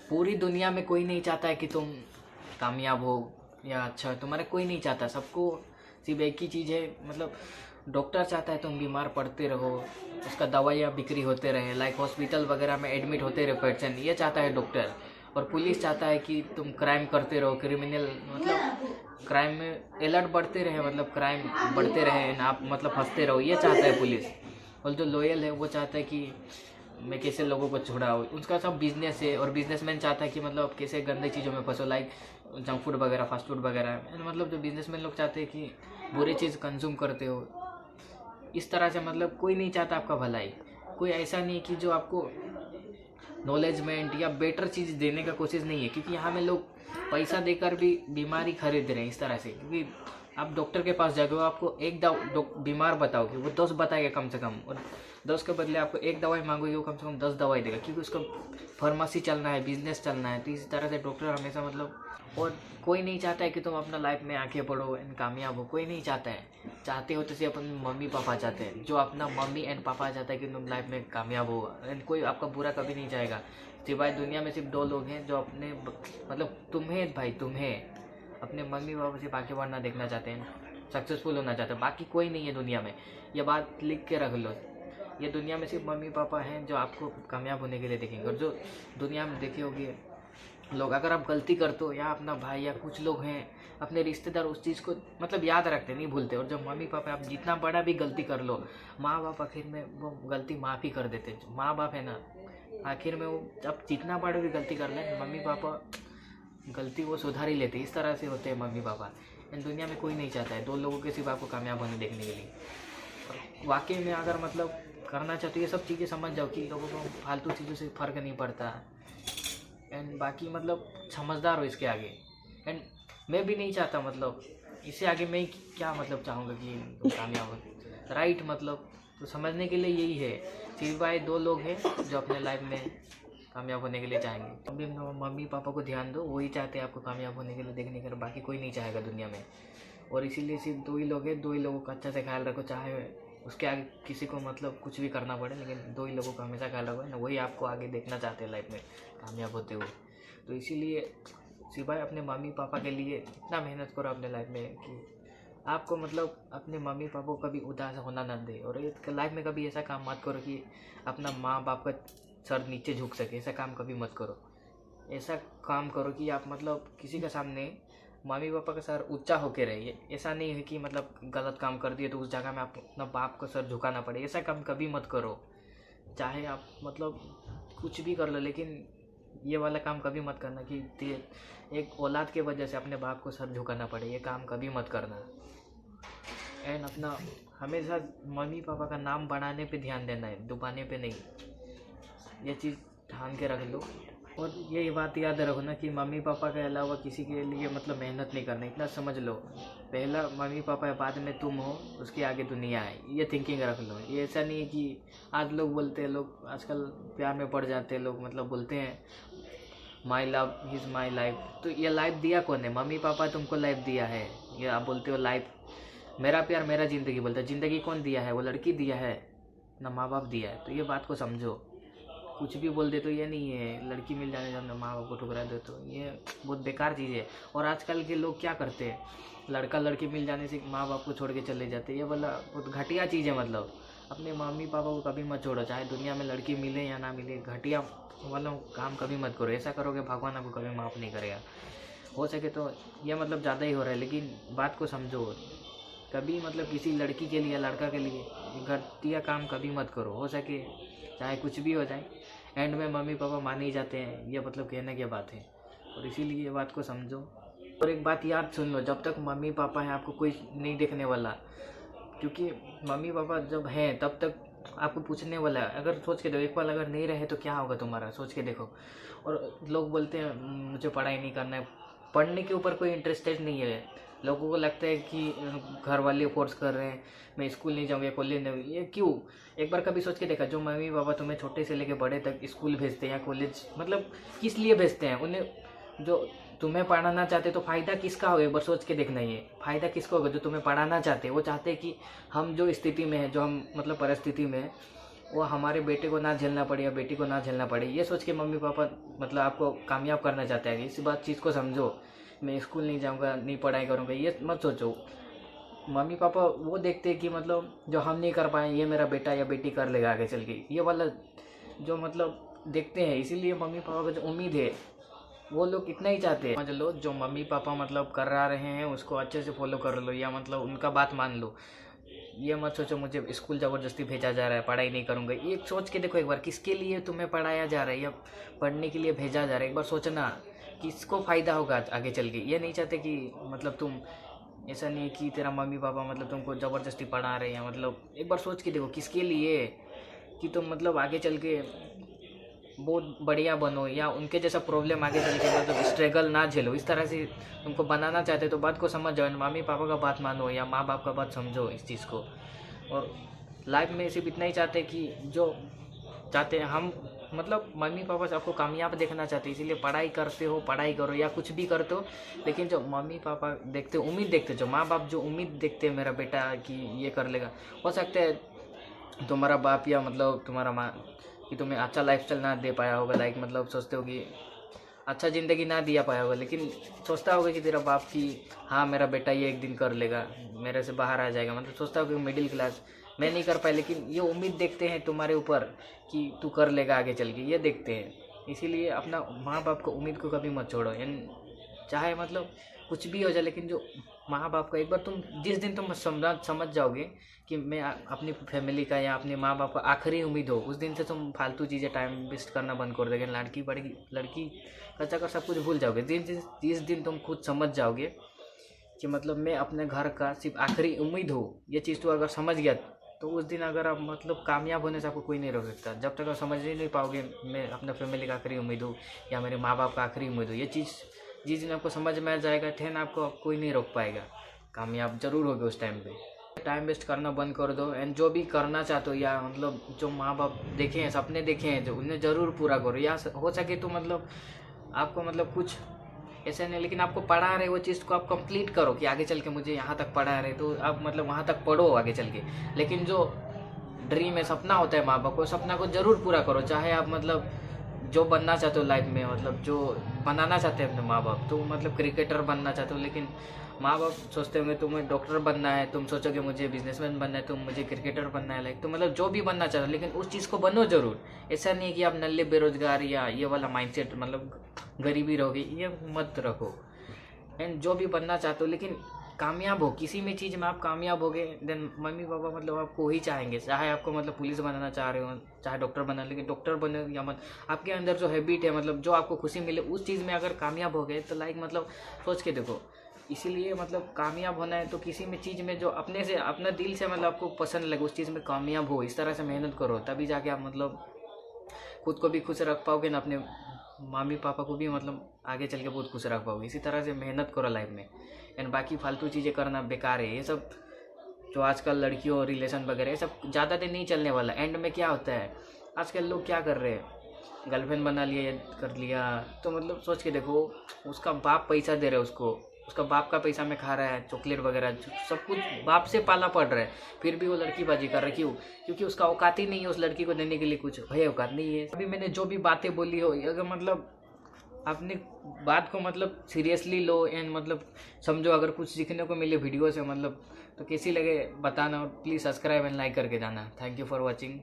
पूरी दुनिया में कोई नहीं चाहता है कि तुम कामयाब हो या अच्छा हो, तुम्हारे कोई नहीं चाहता। सबको सिर्फ एक ही चीज़ है, मतलब डॉक्टर चाहता है तुम बीमार पड़ते रहो, उसका दवाइयाँ बिक्री होते रहे, लाइक हॉस्पिटल वगैरह में एडमिट होते रहे पेशेंट, ये चाहता है डॉक्टर। और पुलिस चाहता है कि तुम क्राइम करते रहो, क्रिमिनल मतलब क्राइम में अलर्ट बढ़ते रहे, मतलब क्राइम बढ़ते रहे, आप मतलब फंसते रहो, ये चाहता है पुलिस। और जो लॉयल है वो चाहता है कि मैं कैसे लोगों को छुड़ाऊँ, उसका सब बिजनेस है। और बिजनेसमैन चाहता है कि मतलब कैसे गंदे चीज़ों में फंसो, लाइक जंक फूड वगैरह, फास्ट फूड वगैरह, मतलब जो बिजनेसमैन लोग चाहते हैं कि बुरी चीज़ कंज्यूम करते हो। इस तरह से मतलब कोई नहीं चाहता आपका भलाई। कोई ऐसा नहीं कि जो आपको नॉलेजमेंट या बेटर चीज़ देने का कोशिश नहीं है, क्योंकि यहाँ में लोग पैसा देकर भी बीमारी खरीद रहे हैं इस तरह से। क्योंकि आप डॉक्टर के पास जाओगे, वो आपको एक बीमार बताओगे, वो 10 बताएगा कम से कम, और 10 के बदले आपको एक दवाई मांगोगे, वो कम से कम 10 दवाई देगा, क्योंकि उसका फार्मेसी चलना है, बिजनेस चलना है। तो इस तरह से डॉक्टर हमेशा मतलब, और कोई नहीं चाहता है कि तुम अपना लाइफ में आगे बढ़ो एंड कामयाब हो, कोई नहीं चाहता है। चाहते हो तो सिर्फ अपने मम्मी पापा चाहते हैं, जो अपना मम्मी एंड पापा चाहता है कि तुम लाइफ में कामयाब हो, एंड कोई आपका बुरा कभी नहीं चाहेगा। सिवाय दुनिया में सिर्फ 2 लोग हैं जो अपने मतलब तुम्हें भाई, तुम्हें अपने मम्मी पापा से आगे बढ़ना देखना चाहते हैं, सक्सेसफुल होना चाहते हैं, बाकी कोई नहीं है दुनिया में। ये बात लिख के रख लो, ये दुनिया में सिर्फ मम्मी पापा हैं जो आपको कामयाब होने के लिए देखेंगे। और जो दुनिया में देखे होगे लोग, अगर आप गलती करते हो, या अपना भाई या कुछ लोग हैं अपने रिश्तेदार उस चीज़ को मतलब याद रखते, नहीं भूलते। और जब मम्मी पापा, आप जितना बड़ा भी गलती कर लो, माँ बाप आखिर में वो गलती माफ़ी कर देते। माँ बाप है ना, आखिर में वो अब जितना बड़ा भी गलती कर ले, मम्मी पापा गलती वो सुधार ही लेते। इस तरह से होते हैं मम्मी पापा। इन दुनिया में कोई नहीं चाहता है 2 लोगों के सिवा आपको कामयाब होने देखने के लिए। और वाकई में अगर मतलब करना चाहते हो, ये सब चीज़ें समझ जाओ कि लोगों को फालतू चीज़ों से फ़र्क नहीं पड़ता। एंड बाकी मतलब समझदार हो इसके आगे। एंड मैं भी नहीं चाहता, मतलब इससे आगे मैं क्या मतलब चाहूँगा कि कामयाब हो, राइट। मतलब तो समझने के लिए यही है, सिवाय 2 लोग हैं जो अपने लाइफ में कामयाब होने के लिए चाहेंगे। अभी मम्मी पापा को ध्यान दो, वही चाहते हैं आपको कामयाब होने के लिए देखने के, बाकी कोई नहीं चाहेगा दुनिया में। और इसीलिए सिर्फ 2 ही लोग हैं, 2 ही लोगों का अच्छा से ख्याल रखो, चाहे उसके आगे किसी को मतलब कुछ भी करना पड़े, लेकिन 2 ही लोगों का हमेशा ख्याल रखो ना, वही आपको आगे देखना चाहते हैं लाइफ में कामयाब होते हुए। तो इसीलिए सिवाय अपने मम्मी पापा के लिए इतना मेहनत करो अपने लाइफ में कि आपको मतलब अपने मम्मी पापा को कभी उदास होना ना दे। और एक लाइफ में कभी ऐसा काम मत करो कि अपना माँ बाप का सर नीचे झुक सके, ऐसा काम कभी मत करो। ऐसा काम करो कि आप मतलब किसी के सामने मम्मी पापा का सर ऊंचा होके रहिए। ऐसा नहीं है कि मतलब गलत काम कर दिए तो उस जगह में आप अपना बाप का सर झुकाना पड़े, ऐसा काम कभी मत करो। चाहे आप मतलब कुछ भी कर लो, लेकिन ये वाला काम कभी मत करना कि एक औलाद के वजह से अपने बाप को सर झुकाना पड़े, ये काम कभी मत करना। एंड अपना हमेशा मम्मी पापा का नाम बढ़ाने पे ध्यान देना है, डुबाने पे नहीं। ये चीज़ ठान के रख लो। और ये बात याद रखो कि मम्मी पापा के अलावा किसी के लिए मतलब मेहनत नहीं करना, इतना समझ लो। पहला मम्मी पापा है, बाद में तुम हो, उसके आगे दुनिया है, ये थिंकिंग रख लो। ये ऐसा नहीं है कि आज लोग बोलते हैं, लोग आजकल प्यार में पड़ जाते हैं, लोग मतलब बोलते हैं my love is my life. तो ये लाइफ दिया कौन है? मम्मी पापा तुमको लाइफ दिया है। ये आप बोलते हो लाइफ, मेरा प्यार मेरा ज़िंदगी, बोलता है ज़िंदगी कौन दिया है? वो लड़की दिया है ना, माँ बाप दिया है। तो ये बात को समझो। कुछ भी बोल दे तो ये नहीं है लड़की मिल जाने जब माँ बाप को ठुकरा दे, तो ये बहुत बेकार चीज़ है। और आजकल के लोग क्या करते हैं, लड़का लड़की मिल जाने से माँ बाप को छोड़ के चले जाते हैं। ये वाला बहुत घटिया चीज़ है। मतलब अपने मम्मी पापा को कभी मत छोड़ो, चाहे दुनिया में लड़की मिले या ना मिले। घटिया वाला काम कभी मत करो, ऐसा करोगे भगवान आपको कभी माफ़ नहीं करेगा। हो सके तो ये मतलब ज़्यादा ही हो रहा है, लेकिन बात को समझो। कभी मतलब किसी लड़की के लिए, लड़का के लिए घटिया काम कभी मत करो। हो सके चाहे कुछ भी हो जाए, एंड में मम्मी पापा मान ही जाते हैं, ये मतलब कहने की बात है। और इसीलिए ये बात को समझो। और एक बात याद सुन लो, जब तक मम्मी पापा हैं आपको कोई नहीं देखने वाला। क्योंकि मम्मी पापा जब हैं तब तक आपको पूछने वाला है। अगर सोच के देखो, एक बार अगर नहीं रहे तो क्या होगा तुम्हारा, सोच के देखो। और लोग बोलते हैं मुझे पढ़ाई नहीं करना है, पढ़ने के ऊपर कोई इंटरेस्टेड नहीं है। लोगों को लगता है कि घर वाले फोर्स कर रहे हैं, मैं स्कूल नहीं जाऊँगा, कॉलेज नहीं, ये क्यों? एक बार कभी सोच के देखा, जो मम्मी पापा तुम्हें छोटे से लेके बड़े तक स्कूल भेजते हैं या कॉलेज, मतलब किस लिए भेजते हैं? उन्हें जो तुम्हें पढ़ाना चाहते तो फ़ायदा किसका होगा? एक बार सोच के देखना, ये फ़ायदा किसका होगा? जो तुम्हें पढ़ाना चाहते हैं। वो चाहते हैं कि हम जो स्थिति में है, जो हम मतलब परिस्थिति में है, वो हमारे बेटे को ना झेलना पड़े या बेटी को ना झेलना पड़े, ये सोच के मम्मी पापा मतलब आपको कामयाब करना चाहते हैं। इस बात चीज़ को समझो। मैं स्कूल नहीं जाऊँगा, नहीं पढ़ाई करूँगा, ये मत सोचो। मम्मी पापा वो देखते हैं कि मतलब जो हम नहीं कर पाए ये मेरा बेटा या बेटी कर लेगा आगे चल के, ये वाला जो मतलब देखते हैं। इसीलिए मम्मी पापा को जो उम्मीद है वो लोग इतना ही चाहते हैं। समझ लो जो मम्मी पापा मतलब कर रहे हैं उसको अच्छे से फॉलो कर लो, या मतलब उनका बात मान लो। ये मत सोचो मुझे स्कूल ज़बरदस्ती भेजा जा रहा है, पढ़ाई नहीं करूँगा। ये सोच के देखो एक बार, किसके लिए तुम्हें पढ़ाया जा रहा है या पढ़ने के लिए भेजा जा रहा है, एक बार सोचना किसको फ़ायदा होगा आगे चल के। ये नहीं चाहते कि मतलब तुम, ऐसा नहीं है कि तेरा मम्मी पापा मतलब तुमको ज़बरदस्ती पढ़ा रहे हैं, मतलब एक बार सोच के देखो किसके लिए, कि तुम मतलब आगे चल के बहुत बढ़िया बनो या उनके जैसा प्रॉब्लम आगे चल के मतलब स्ट्रगल ना झेलो। इस तरह से तुमको बनाना चाहते तो बात को समझ जाओ, मम्मी पापा का बात मानो या माँ बाप का बात समझो इस चीज़ को। और लाइफ में सिर्फ इतना ही चाहते हैं कि जो चाहते हैं हम, मतलब मम्मी पापा से आपको कामयाब देखना चाहते हैं, इसीलिए पढ़ाई करते हो, पढ़ाई करो या कुछ भी करते हो। लेकिन जो मम्मी पापा देखते, उम्मीद देखते, जो माँ बाप जो उम्मीद देखते हैं मेरा बेटा कि ये कर लेगा, हो सकता है तुम्हारा बाप या मतलब तुम्हारा माँ कि तुम्हें अच्छा लाइफस्टाइल ना दे पाया होगा, लाइक मतलब सोचते हो कि अच्छा ज़िंदगी ना दिया पाया होगा, लेकिन सोचता होगा कि तेरा बाप की हाँ मेरा बेटा ये एक दिन कर लेगा, मेरे से बाहर आ जाएगा, मतलब सोचता होगा कि मिडिल क्लास मैं नहीं कर पाया, लेकिन ये उम्मीद देखते हैं तुम्हारे ऊपर कि तू कर लेगा आगे चल के, ये देखते हैं। इसीलिए अपना माँ बाप को उम्मीद को कभी मत छोड़ो, चाहे मतलब कुछ भी हो जाए, लेकिन जो माँ बाप का एक बार तुम जिस दिन तुम समझ जाओगे कि मैं अपनी फैमिली का या अपने माँ बाप का आखिरी उम्मीद हो, उस दिन से तुम फालतू चीज़ें टाइम वेस्ट करना बंद कर दोगे। लड़की बड़ी लड़की कच्चा कर सब कुछ भूल जाओगे। जिस दिन तुम खुद समझ जाओगे कि मतलब मैं अपने घर का सिर्फ आखिरी उम्मीद हो, ये चीज़ तो अगर समझ गया तो उस दिन अगर आप मतलब कामयाब होने से आपको कोई नहीं रोक सकता। जब तक आप समझ ही नहीं पाओगे मैं अपना फैमिली का आखिरी उम्मीद हूँ या मेरे माँ बाप का आखिरी उम्मीद हो, ये चीज़ जिस दिन आपको समझ में आ जाएगा ठहन आपको कोई नहीं रोक पाएगा, कामयाब जरूर होगे उस टाइम पे। टाइम वेस्ट करना बंद कर दो एंड जो भी करना चाहते हो या मतलब जो माँ बाप देखे हैं, सपने देखे हैं जो, उन्हें ज़रूर पूरा करो। या हो सके तो मतलब आपको मतलब कुछ ऐसे नहीं, लेकिन आपको पढ़ा रहे वो चीज़ को आप कंप्लीट करो कि आगे चल के मुझे यहाँ तक पढ़ा रहे तो आप मतलब वहाँ तक पढ़ो आगे चल के। लेकिन जो ड्रीम है, सपना होता है माँ बाप को, सपना को ज़रूर पूरा करो। चाहे आप मतलब जो बनना चाहते हो लाइफ में, मतलब जो बनाना चाहते हैं अपने माँ बाप, तो मतलब क्रिकेटर बनना चाहते हो, लेकिन माँ बाप सोचते होंगे तुम्हें डॉक्टर बनना है, तुम सोचोगे मुझे बिजनेसमैन बनना है, तुम मुझे क्रिकेटर बनना है, लाइक तो मतलब जो भी बनना चाहते हो, लेकिन उस चीज़ को बनो ज़रूर। ऐसा नहीं है कि आप नल्ले बेरोजगार या ये वाला माइंडसेट मतलब गरीबी रहोगे, ये मत रखो। एंड जो भी बनना चाहते हो लेकिन कामयाब हो, किसी भी चीज़ में आप कामयाब होगे देन मम्मी पापा मतलब आपको ही चाहेंगे। चाहे आपको मतलब पुलिस बनाना चाह रहे हो, चाहे डॉक्टर बनना, लेकिन डॉक्टर बने या मत, आपके अंदर जो हैबिट है मतलब जो आपको खुशी मिले उस चीज़ में अगर कामयाब हो गए तो लाइक मतलब सोच के देखो। इसीलिए मतलब कामयाब होना है तो किसी भी चीज़ में जो अपने से अपना दिल से मतलब आपको पसंद लगे उस चीज़ में कामयाब हो, इस तरह से मेहनत करो, तभी जाके आप मतलब खुद को भी खुश रख पाओगे ना, अपने मम्मी पापा को भी मतलब आगे चल के बहुत खुश रख पाओगे। इसी तरह से मेहनत करो लाइफ में। एंड बाकी फालतू चीज़ें करना बेकार है। ये सब जो आजकल लड़कियों रिलेशन वगैरह ये सब ज़्यादा दिन नहीं चलने वाला। एंड में क्या होता है आजकल लोग क्या कर रहे हैं, गर्लफ्रेंड बना लिया कर लिया, तो मतलब सोच के देखो उसका बाप पैसा दे रहा है उसको, उसका बाप का पैसा में खा रहा है, चॉकलेट वगैरह सब कुछ बाप से पाला पड़ रहा है, फिर भी वो लड़कीबाजी कर रहा है। क्यों? क्योंकि उसका औकात ही नहीं है उस लड़की को देने के लिए, कुछ है औकात नहीं है। अभी मैंने जो भी बातें बोली हो, अगर मतलब अपनी बात को मतलब सीरियसली लो एंड मतलब समझो, अगर कुछ सीखने को मिले वीडियो से मतलब तो कैसी लगे बताना, और प्लीज़ सब्सक्राइब एंड लाइक करके जाना। Thank you for watching.